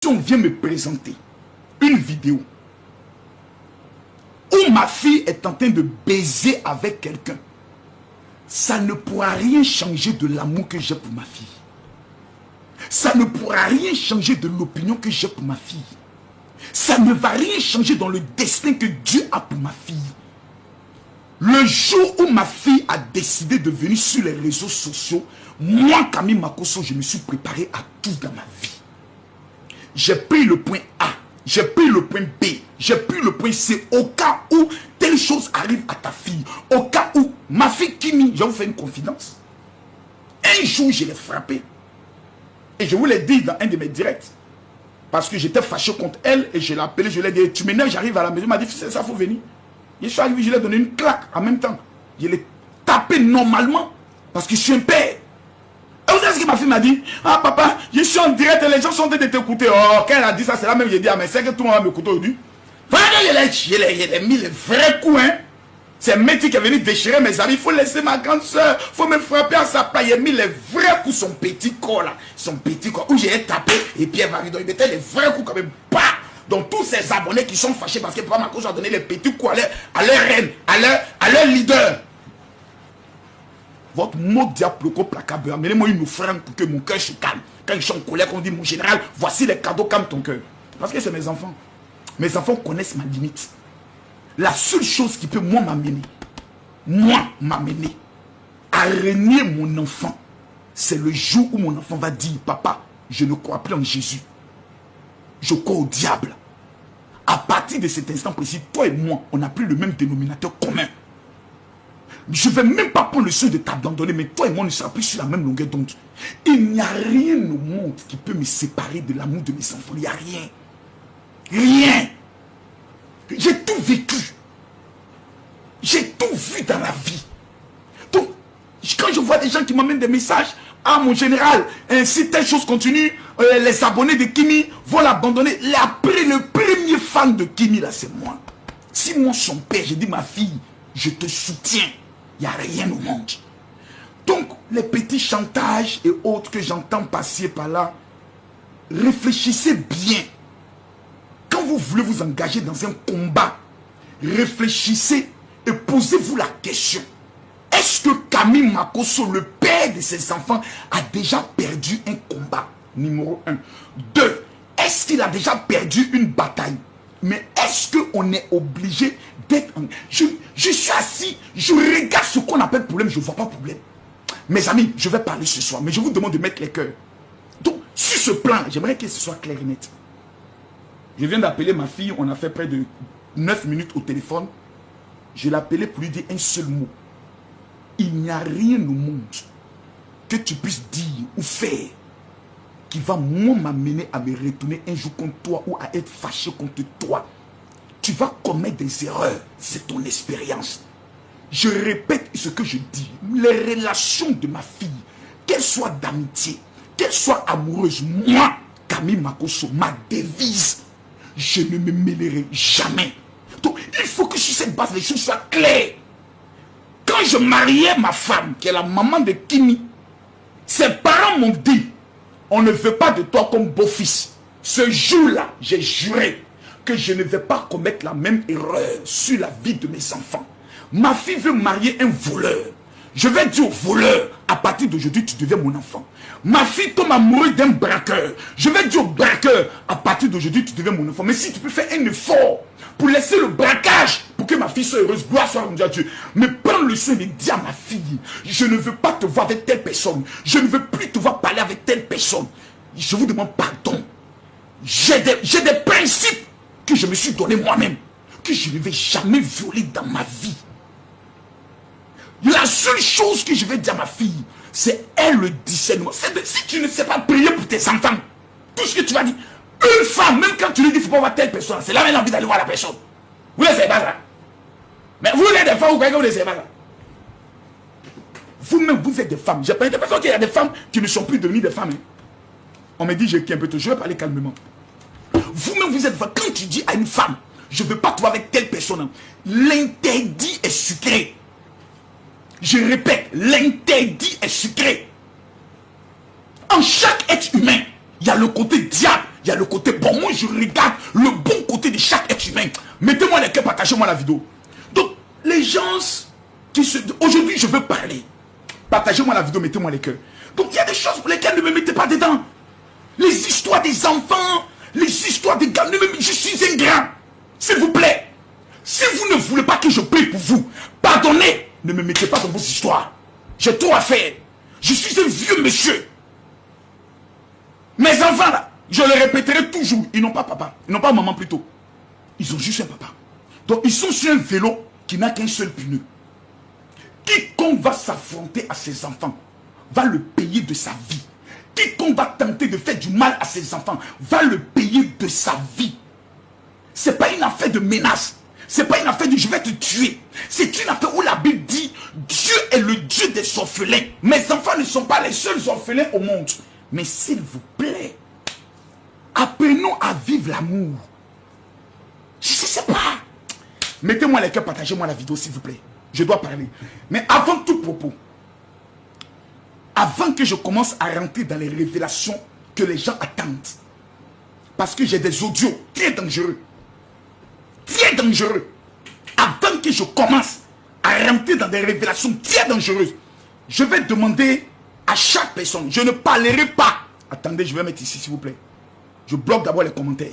on vient me présenter une vidéo où ma fille est en train de baiser avec quelqu'un, ça ne pourra rien changer de l'amour que j'ai pour ma fille. Ça ne pourra rien changer de l'opinion que j'ai pour ma fille. Ça ne va rien changer dans le destin que Dieu a pour ma fille. Le jour où ma fille a décidé de venir sur les réseaux sociaux, moi, Camille Makosso, je me suis préparé à tout dans ma vie. J'ai pris le point A, j'ai pris le point B, j'ai pris le point C, au cas où telle chose arrive à ta fille, au cas où ma fille Kimi, je vais vous faire une confidence. Un jour, je l'ai frappée. Et je vous l'ai dit dans un de mes directs. Parce que j'étais fâché contre elle et je l'ai appelé, je lui ai dit, tu m'énerves, j'arrive à la maison. Il m'a dit, c'est ça, il faut venir. Je suis arrivé, je lui ai donné une claque en même temps. Je l'ai tapé normalement parce que je suis un père. Et vous savez ce que ma fille m'a dit? Ah papa, je suis en direct et les gens sont en train de t'écouter. Oh, quand elle a dit ça, c'est là même, j'ai dit, ah mais c'est que tout le monde va m'écouter aujourd'hui. Voilà, il a mis les vrais coups, hein. C'est Métis qui est venu déchirer mes amis. Il faut laisser ma grande soeur. Il faut me frapper à sa place. Il a mis les vrais coups, son petit corps là. Son petit corps. Où j'ai tapé. Et puis elle va rideau. Il mettait les vrais coups quand même. Bah! Donc tous ces abonnés qui sont fâchés parce que Papa Makosso a donné les petits coups à leur reine, à leur leader. Votre mot diabloco placable. Amenez-moi une offrande pour que mon cœur se calme. Quand je suis en colère, on dit mon général, voici les cadeaux, calme ton cœur. Parce que c'est mes enfants. Mes enfants connaissent ma limite. La seule chose qui peut m'amener à régner mon enfant, c'est le jour où mon enfant va dire, papa, je ne crois plus en Jésus. Je crois au diable. À partir de cet instant précis, toi et moi, on n'a plus le même dénominateur commun. Je ne vais même pas prendre le soin de t'abandonner, mais toi et moi, on ne sera plus sur la même longueur d'onde. Il n'y a rien au monde qui peut me séparer de l'amour de mes enfants. Il n'y a rien. Rien. J'ai tout vécu. J'ai tout vu dans la vie. Donc, quand je vois des gens qui m'amènent des messages, ah mon général, si telle chose continue, les abonnés de Kimi vont l'abandonner. Après, le premier fan de Kimi, là, c'est moi. Si moi, son père, j'ai dit, ma fille, je te soutiens. Il n'y a rien au monde. Donc, les petits chantages et autres que j'entends passer par là, réfléchissez bien. Quand vous voulez vous engager dans un combat, réfléchissez et posez-vous la question. Est-ce que Camille Makosso, le père de ses enfants, a déjà perdu un combat? Numéro 1. 2. Est-ce qu'il a déjà perdu une bataille? Mais est-ce qu'on est obligé d'être... Je suis assis, je regarde ce qu'on appelle problème, je ne vois pas problème. Mes amis, je vais parler ce soir, mais je vous demande de mettre les cœurs. Donc, sur ce plan, j'aimerais que ce soit clair et net. Je viens d'appeler ma fille, on a fait près de 9 minutes au téléphone. Je l'ai appelé pour lui dire un seul mot. Il n'y a rien au monde que tu puisses dire ou faire qui va m'amener à me retourner un jour contre toi ou à être fâché contre toi. Tu vas commettre des erreurs. C'est ton expérience. Je répète ce que je dis. Les relations de ma fille, qu'elles soient d'amitié, qu'elles soient amoureuses, moi, Camille Makosso, ma devise, je ne me mêlerai jamais. Donc, il faut que sur cette base, les choses soient claires. Quand je mariais ma femme, qui est la maman de Kimi, ses parents m'ont dit, on ne veut pas de toi comme beau-fils. Ce jour-là, j'ai juré que je ne vais pas commettre la même erreur sur la vie de mes enfants. Ma fille veut marier un voleur. Je vais dire au voleur, à partir d'aujourd'hui, tu deviens mon enfant. Ma fille tombe amoureuse d'un braqueur. Je vais dire au braqueur, à partir d'aujourd'hui, tu deviens mon enfant. Mais si tu peux faire un effort pour laisser le braquage, pour que ma fille soit heureuse, gloire soit rendue à Dieu. Mais prends le soin de dire à ma fille, je ne veux pas te voir avec telle personne. Je ne veux plus te voir parler avec telle personne. Je vous demande pardon. J'ai des principes que je me suis donné moi-même, que je ne vais jamais violer dans ma vie. La seule chose que je vais dire à ma fille, c'est elle le discernement. Si tu ne sais pas prier pour tes enfants, tout ce que tu vas dire, une femme, même quand tu lui dis qu'il ne faut pas voir telle personne, c'est là même envie d'aller voir la personne. Vous ne savez pas ça. Mais vous êtes des femmes, vous croyez que vous ne savez pas ça. Vous-même, vous êtes des femmes. J'ai l'impression qu'il y a des femmes qui ne sont plus devenues des femmes. Hein. On me dit, j'ai un peu tôt, je vais parler calmement. Vous-même, vous êtes femmes. Quand tu dis à une femme, je ne veux pas te voir avec telle personne, l'interdit est sucré. Je répète, l'interdit est sucré. En chaque être humain, il y a le côté diable Il y a le côté bon. Moi, je regarde le bon côté de chaque être humain. Mettez-moi les cœurs, partagez-moi la vidéo. Donc, les gens qui se... Aujourd'hui, je veux parler. Partagez-moi la vidéo, mettez-moi les cœurs. Donc, il y a des choses pour lesquelles ne me mettez pas dedans. Les histoires des enfants, les histoires des gars. Je suis un grand. S'il vous plaît. Si vous ne voulez pas que je prie pour vous, pardonnez. Ne me mettez pas dans vos histoires. J'ai trop à faire. Je suis un vieux monsieur. Mes enfants là, je le répéterai toujours, ils n'ont pas papa, ils n'ont pas maman plutôt. Ils ont juste un papa. Donc ils sont sur un vélo qui n'a qu'un seul pneu. Quiconque va s'affronter à ses enfants va le payer de sa vie. Quiconque va tenter de faire du mal à ses enfants va le payer de sa vie. Ce n'est pas une affaire de menace. Ce n'est pas une affaire de je vais te tuer. C'est une affaire où la Bible dit Dieu est le Dieu des orphelins. Mes enfants ne sont pas les seuls orphelins au monde. Mais s'il vous plaît, apprenons à vivre l'amour. Je ne sais pas. Mettez-moi les cœurs, partagez-moi la vidéo s'il vous plaît. Je dois parler. Mais avant tout propos, avant que je commence à rentrer dans les révélations que les gens attendent, parce que j'ai des audios très dangereux, avant que je commence à rentrer dans des révélations très dangereuses, je vais demander à chaque personne, je ne parlerai pas. Attendez, je vais mettre ici s'il vous plaît. Je bloque d'abord les commentaires.